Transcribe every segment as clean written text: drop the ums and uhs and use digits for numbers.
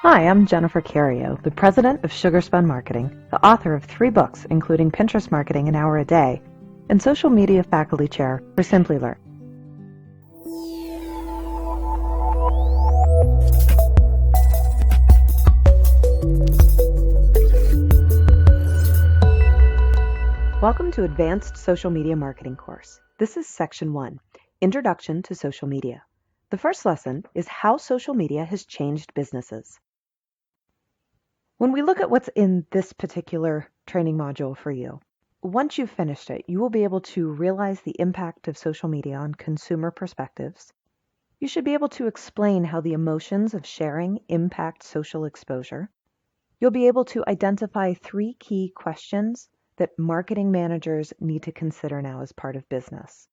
Hi, I'm Jennifer Cario, the president of Sugarspun Marketing, the author of 3 books, including Pinterest Marketing an Hour a Day, and social media faculty chair for Simplilearn. Welcome to Advanced Social Media Marketing course. This is Section 1, Introduction to Social Media. The first lesson is how social media has changed businesses. When we look at what's in this particular training module for you, once you've finished it, you will be able to realize the impact of social media on consumer perspectives. You should be able to explain how the emotions of sharing impact social exposure. You'll be able to identify 3 key questions that marketing managers need to consider now as part of business.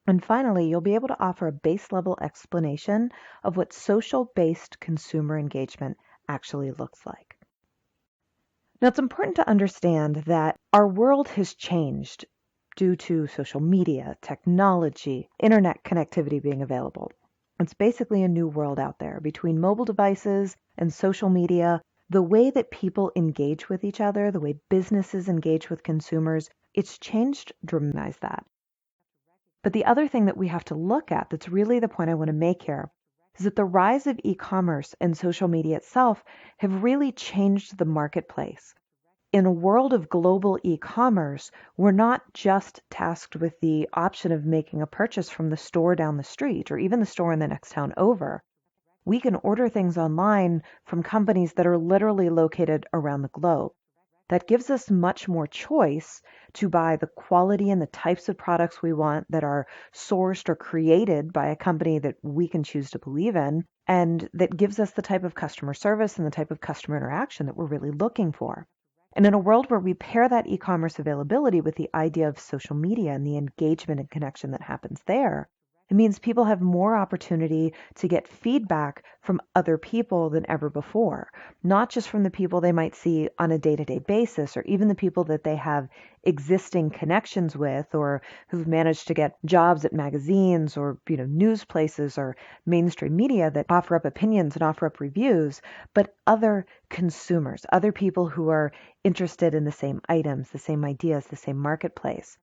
And finally, you'll be able to offer a base level explanation of what social-based consumer engagement actually looks like. Now, it's important to understand that our world has changed due to social media, technology, internet connectivity being available. It's basically a new world out there. Between mobile devices and social media, the way that people engage with each other, the way businesses engage with consumers, it's changed dramatically that. But the other thing that we have to look at, that's really the point I want to make here, is that the rise of e-commerce and social media itself have really changed the marketplace. In a world of global e-commerce, we're not just tasked with the option of making a purchase from the store down the street or even the store in the next town over. We can order things online from companies that are literally located around the globe. That gives us much more choice to buy the quality and the types of products we want that are sourced or created by a company that we can choose to believe in, and that gives us the type of customer service and the type of customer interaction that we're really looking for. And in a world where we pair that e-commerce availability with the idea of social media and the engagement and connection that happens there, it means people have more opportunity to get feedback from other people than ever before, not just from the people they might see on a day-to-day basis or even the people that they have existing connections with or who've managed to get jobs at magazines or news places or mainstream media that offer up opinions and offer up reviews, but other consumers, other people who are interested in the same items, the same ideas, the same marketplace.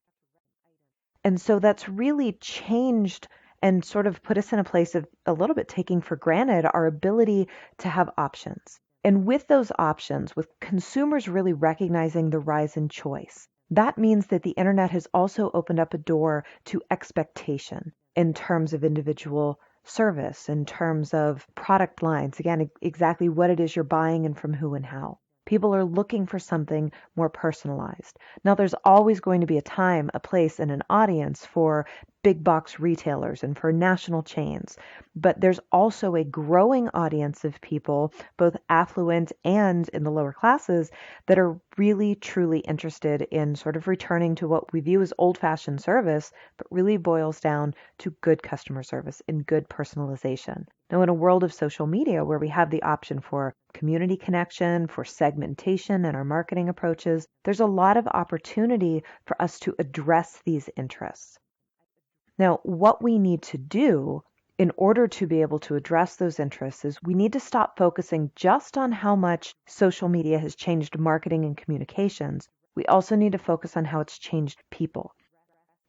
And so that's really changed and sort of put us in a place of a little bit taking for granted our ability to have options. And with those options, with consumers really recognizing the rise in choice, that means that the internet has also opened up a door to expectation in terms of individual service, in terms of product lines, again, exactly what it is you're buying and from who and how. People are looking for something more personalized. Now, there's always going to be a time, a place, and an audience for big box retailers and for national chains. But there's also a growing audience of people, both affluent and in the lower classes, that are really, truly interested in sort of returning to what we view as old-fashioned service, but really boils down to good customer service and good personalization. Now, in a world of social media where we have the option for community connection, for segmentation in our marketing approaches, there's a lot of opportunity for us to address these interests. Now, what we need to do in order to be able to address those interests is we need to stop focusing just on how much social media has changed marketing and communications. We also need to focus on how it's changed people.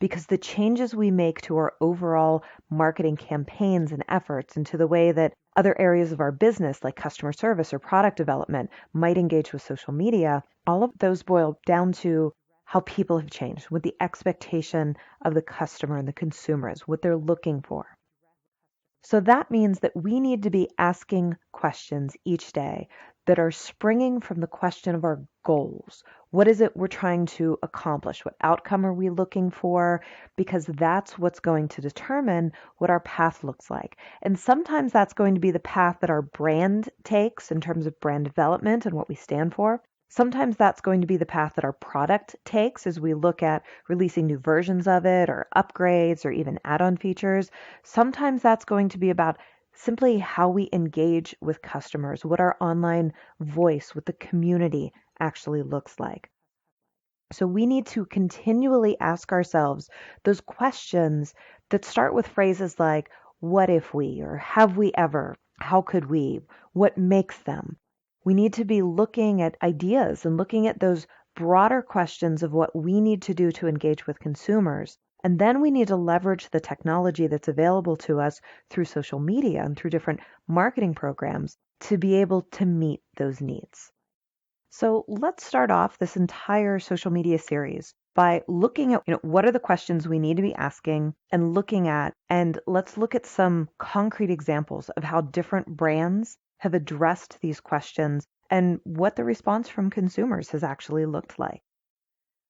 Because the changes we make to our overall marketing campaigns and efforts and to the way that other areas of our business, like customer service or product development, might engage with social media, all of those boil down to how people have changed, what the expectation of the customer and the consumer is, what they're looking for. So that means that we need to be asking questions each day that are springing from the question of our goals. What is it we're trying to accomplish? What outcome are we looking for? Because that's what's going to determine what our path looks like. And sometimes that's going to be the path that our brand takes in terms of brand development and what we stand for. Sometimes that's going to be the path that our product takes as we look at releasing new versions of it or upgrades or even add-on features. Sometimes that's going to be about simply how we engage with customers, what our online voice, what the community actually looks like. So we need to continually ask ourselves those questions that start with phrases like, what if we, or have we ever, How could we? What makes them? We need to be looking at ideas and looking at those broader questions of what we need to do to engage with consumers. And then we need to leverage the technology that's available to us through social media and through different marketing programs to be able to meet those needs. So let's start off this entire social media series by looking at, what are the questions we need to be asking and looking at, and let's look at some concrete examples of how different brands have addressed these questions and what the response from consumers has actually looked like.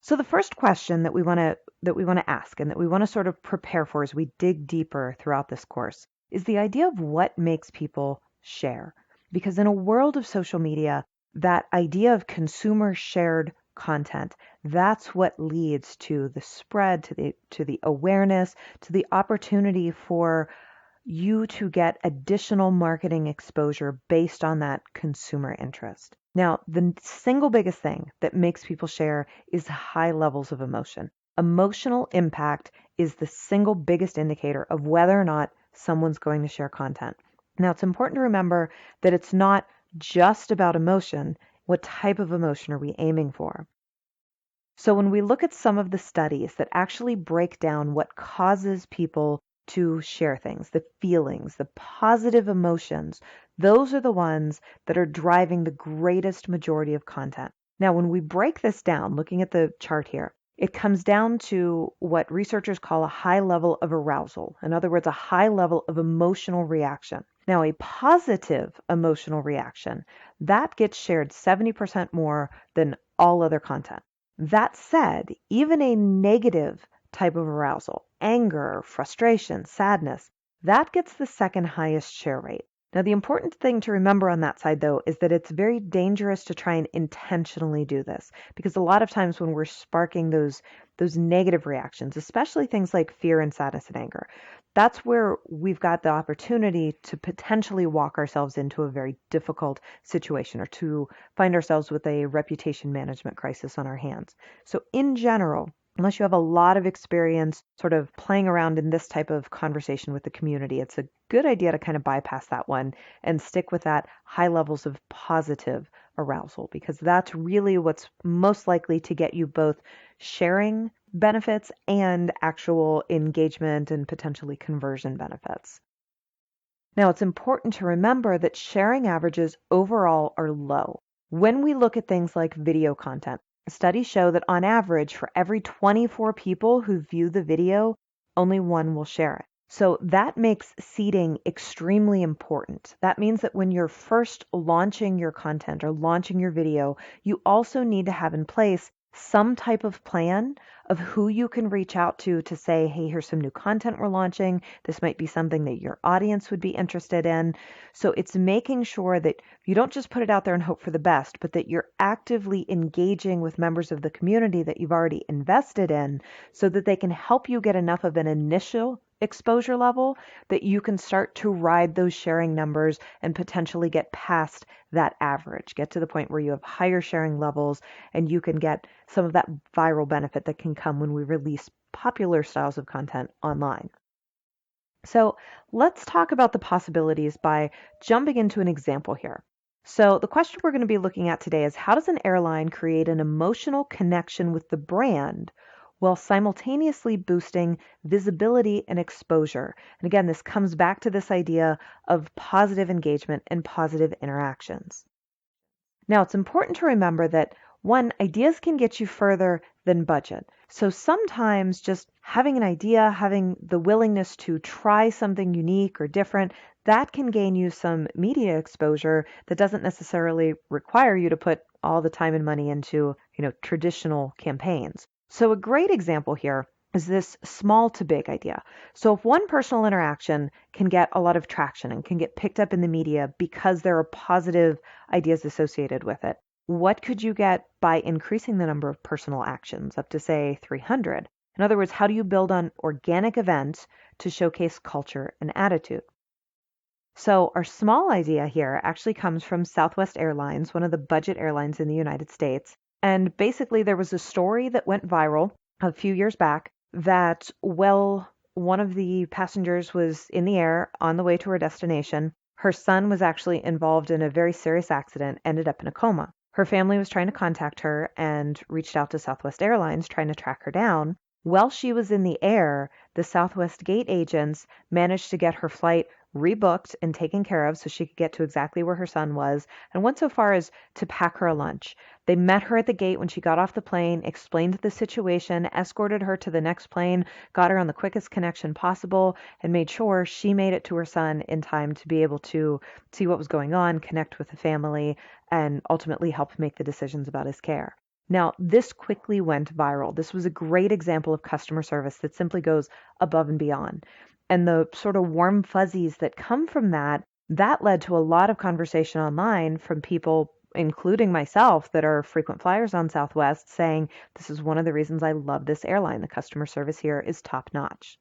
So the first question that we want to ask and that we want to sort of prepare for as we dig deeper throughout this course is the idea of what makes people share. Because in a world of social media, that idea of consumer shared content, that's what leads to the spread, to the awareness, to the opportunity for you to get additional marketing exposure based on that consumer interest. Now, the single biggest thing that makes people share is high levels of emotion. Emotional impact is the single biggest indicator of whether or not someone's going to share content. Now, it's important to remember that it's not just about emotion. What type of emotion are we aiming for? So when we look at some of the studies that actually break down what causes people to share things, the feelings, the positive emotions, those are the ones that are driving the greatest majority of content. Now, when we break this down, looking at the chart here, it comes down to what researchers call a high level of arousal. In other words, a high level of emotional reaction. Now, a positive emotional reaction, that gets shared 70% more than all other content. That said, even a negative type of arousal, anger, frustration, sadness, that gets the second highest share rate. Now, the important thing to remember on that side, though, is that it's very dangerous to try and intentionally do this, because a lot of times when we're sparking those negative reactions, especially things like fear and sadness and anger, that's where we've got the opportunity to potentially walk ourselves into a very difficult situation or to find ourselves with a reputation management crisis on our hands. So in general, unless you have a lot of experience sort of playing around in this type of conversation with the community, it's a good idea to kind of bypass that one and stick with that high levels of positive arousal, because that's really what's most likely to get you both sharing benefits and actual engagement and potentially conversion benefits. Now, it's important to remember that sharing averages overall are low. When we look at things like video content, studies show that on average, for every 24 people who view the video, only one will share it. So that makes seeding extremely important. That means that when you're first launching your content or launching your video, you also need to have in place some type of plan of who you can reach out to say, hey, here's some new content we're launching. This might be something that your audience would be interested in. So it's making sure that you don't just put it out there and hope for the best, but that you're actively engaging with members of the community that you've already invested in so that they can help you get enough of an initial exposure level that you can start to ride those sharing numbers and potentially get past that average, get to the point where you have higher sharing levels and you can get some of that viral benefit that can come when we release popular styles of content online. So let's talk about the possibilities by jumping into an example here. So the question we're going to be looking at today is, how does an airline create an emotional connection with the brand while simultaneously boosting visibility and exposure? And again, this comes back to this idea of positive engagement and positive interactions. Now, it's important to remember that one, ideas can get you further than budget. So sometimes just having an idea, having the willingness to try something unique or different, that can gain you some media exposure that doesn't necessarily require you to put all the time and money into, traditional campaigns. So a great example here is this small to big idea. So if one personal interaction can get a lot of traction and can get picked up in the media because there are positive ideas associated with it, what could you get by increasing the number of personal actions up to, say, 300? In other words, how do you build on organic events to showcase culture and attitude? So our small idea here actually comes from Southwest Airlines, one of the budget airlines in the United States. And basically there was a story that went viral a few years back that, one of the passengers was in the air on the way to her destination. Her son was actually involved in a very serious accident, ended up in a coma. Her family was trying to contact her and reached out to Southwest Airlines trying to track her down. While she was in the air, the Southwest gate agents managed to get her flight rebooked and taken care of so she could get to exactly where her son was, and went so far as to pack her a lunch. They met her at the gate when she got off the plane, explained the situation, escorted her to the next plane, got her on the quickest connection possible, and made sure she made it to her son in time to be able to see what was going on, connect with the family, and ultimately help make the decisions about his care. Now, this quickly went viral. This was a great example of customer service that simply goes above and beyond. And the sort of warm fuzzies that come from that led to a lot of conversation online from people, including myself, that are frequent flyers on Southwest, saying, this is one of the reasons I love this airline. The customer service here is top notch.